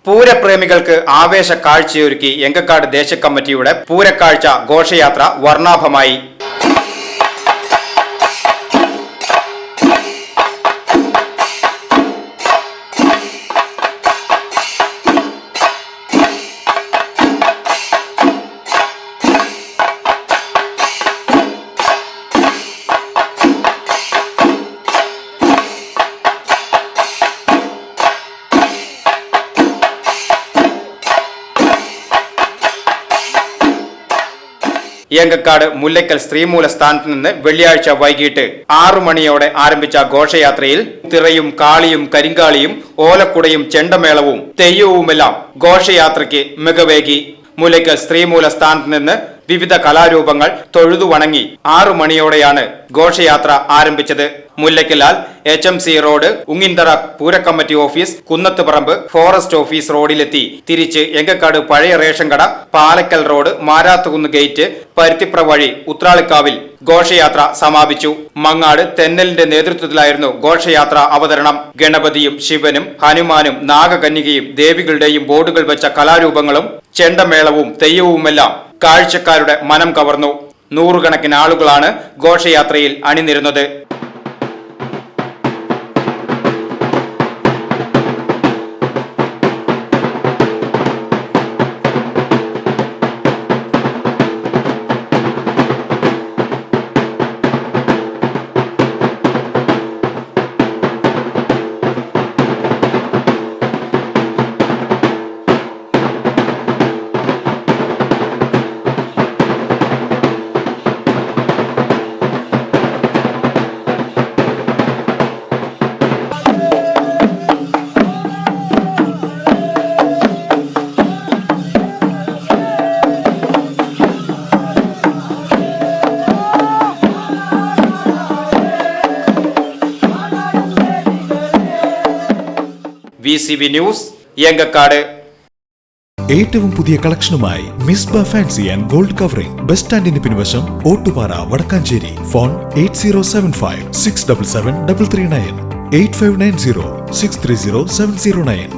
പൂരപ്രേമികൾക്ക് ആവേശ കാഴ്ചയൊരുക്കി എങ്കക്കാട് ദേശകമ്മിറ്റിയുടെ പൂരക്കാഴ്ച ഘോഷയാത്ര വർണ്ണാഭമായി. എങ്കക്കാട് മുല്ലയ്ക്കൽ ശ്രീമൂല സ്ഥാനത്ത് നിന്ന് വെള്ളിയാഴ്ച വൈകിട്ട് 6 മണിയോടെ ആരംഭിച്ച ഘോഷയാത്രയിൽ തിറയും കാളിയും കരിങ്കാളിയും ഓലക്കുടയും ചെണ്ടമേളവും തെയ്യവുമെല്ലാം ഘോഷയാത്രയ്ക്ക് മികവേകി. മുല്ലയ്ക്കൽ ശ്രീമൂല സ്ഥാനത്ത് നിന്ന് വിവിധ കലാരൂപങ്ങൾ തൊഴുതു വണങ്ങി 6 മണിയോടെയാണ് ഘോഷയാത്ര ആരംഭിച്ചത്. മുല്ലയ്ക്കലാൽ HMC റോഡ്, ഉങ്ങിന്തറ പൂരക്കമ്മിറ്റി ഓഫീസ്, കുന്നത്തുപറമ്പ് ഫോറസ്റ്റ് ഓഫീസ് റോഡിലെത്തി തിരിച്ച് എങ്കക്കാട് പഴയ റേഷൻ കട, പാലക്കൽ റോഡ്, മാരാത്തുകുന്ന് ഗേറ്റ്, പരുത്തിപ്ര വഴി ഉത്രാളിക്കാവിൽ ഘോഷയാത്ര സമാപിച്ചു. മങ്ങാട് തെന്നലിന്റെ നേതൃത്വത്തിലായിരുന്നു ഘോഷയാത്ര അവതരണം. ഗണപതിയും ശിവനും ഹനുമാനും നാഗകന്യകയും ദേവികളുടെയും ബോർഡുകൾ വെച്ച കലാരൂപങ്ങളും ചെണ്ടമേളവും തെയ്യവുമെല്ലാം കാഴ്ചക്കാരുടെ മനം കവർന്നു. 100 കണക്കിന് ആളുകളാണ് ഘോഷയാത്രയിൽ അണിനിരുന്നത്. VCV news Engakkad. ഏറ്റവും പുതിയ കളക്ഷനുമായി Misba fancy and gold covering, bus സ്റ്റാൻഡിന് പിൻവശം, ഓട്ടുപാറ, വടക്കാഞ്ചേരി. ഫോൺ 8075 677 339 8590 630 709.